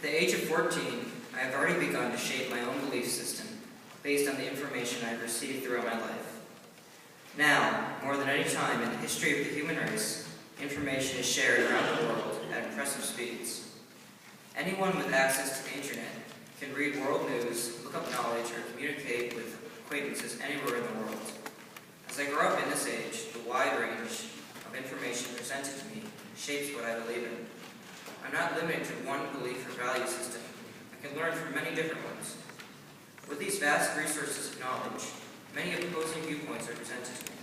the age of 14, I have already begun to shape my own belief system based on the information I have received throughout my life. Now, more than any time in the history of the human race, information is shared around the world at impressive speeds. Anyone with access to the internet can read world news, look up knowledge, or communicate with acquaintances anywhere in the world. As I grow up in this age, the wide range of information presented to me shapes what I believe in. I'm not limited to one belief or value system. I can learn from many different ones. With these vast resources of knowledge, many opposing viewpoints are presented to me.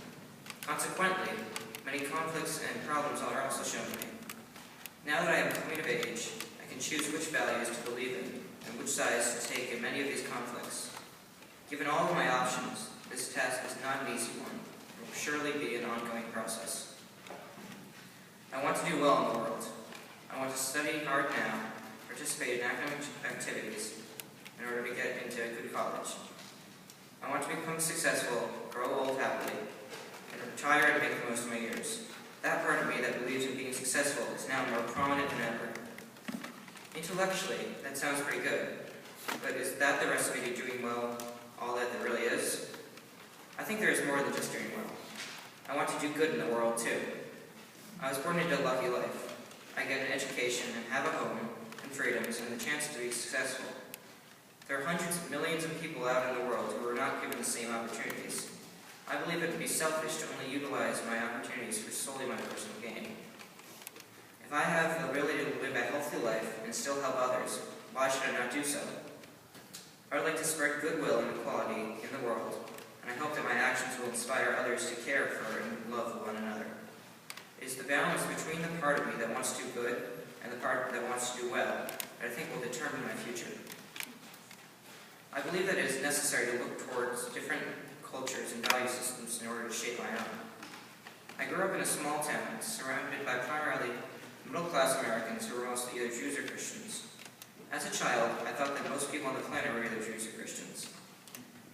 Consequently, many conflicts and problems are also shown to me. Now that I am coming of age, I can choose which values to believe in and which sides to take in many of these conflicts. Given all of my options, this task is not an easy one. It will surely be an ongoing process. I want to do well in the world. I want to study hard now, participate in academic activities in order to get into a good college. I want to become successful, grow old happily, and retire and make the most of my years. That part of me that believes in being successful is now more prominent than ever. Intellectually, that sounds pretty good, but is that the recipe to doing well, all that there really is? I think there is more than just doing well. I want to do good in the world too. I was born into a lucky life. I get an education and have a home and freedoms and the chance to be successful. There are hundreds of millions of people out in the world who are not given the same opportunities. I believe it would be selfish to only utilize my opportunities for solely my personal gain. If I have the ability to live a healthy life and still help others, why should I not do so? I would like to spread goodwill and equality in the world, and I hope that my actions will inspire others to care for and love one another. It is the balance between the part of me that wants to do good and the part that wants to do well that I think will determine my future. I believe that it is necessary to look towards different cultures and value systems in order to shape my own. I grew up in a small town surrounded by primarily middle-class Americans who were mostly either Jews or Christians. As a child, I thought that most people on the planet were either Jews or Christians.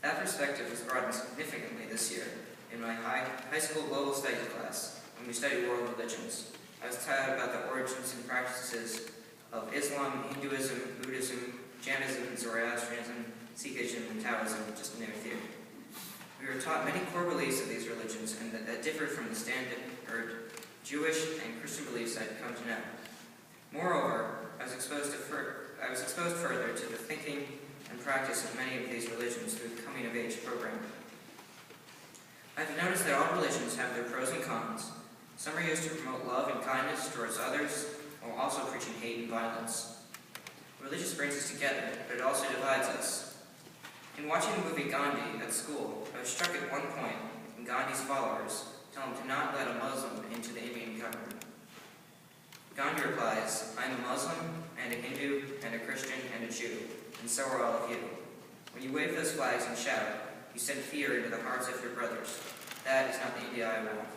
That perspective was broadened significantly this year in my high school global studies class when we studied world religions. I was taught about the origins and practices of Islam, Hinduism, Buddhism, Jainism, Zoroastrianism, Sikhism, and Taoism, just to name a few. We were taught many core beliefs of these religions and that differed from the standard Jewish and Christian beliefs I'd come to know. Moreover, I was exposed further to the thinking and practice of many of these religions through the Coming of Age program. I've noticed that all religions have their pros and cons. Some are used to promote love and kindness towards others, while also preaching hate and violence. Religion brings us together, but it also divides us. In watching the movie Gandhi at school, I was struck at one point when Gandhi's followers tell him to not let a Muslim into the Indian government. Gandhi replies, "I am a Muslim, and a Hindu, and a Christian, and a Jew, and so are all of you. When you wave those flags and shout, you send fear into the hearts of your brothers. That is not the India I want."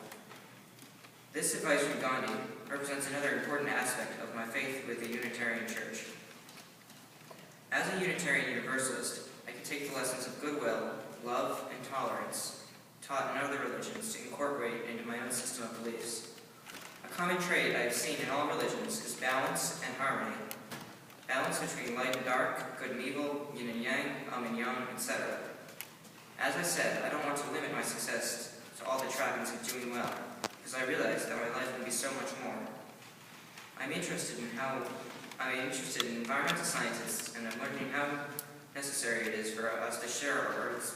This advice from Gandhi represents another important aspect of my faith with the Unitarian Church. As a Unitarian Universalist, I can take the lessons of goodwill, love, and tolerance taught in other religions to incorporate into my own system of beliefs. A common trait I have seen in all religions is balance and harmony. Balance between light and dark, good and evil, yin and yang, and yang, etc. As I said, I don't want to limit my success to all the trappings of doing well, because I realize that my life can be so much more. I'm interested in environmental scientists, and I'm learning how necessary it is for us to share our Earth's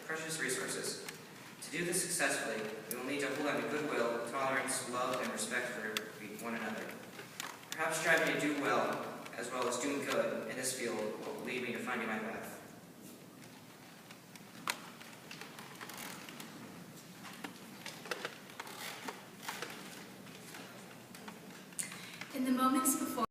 precious resources. To do this successfully, we will need to hold on to goodwill, tolerance, love, and respect for one another. Perhaps striving to do well, as well as doing good in this field, will lead me to finding my path.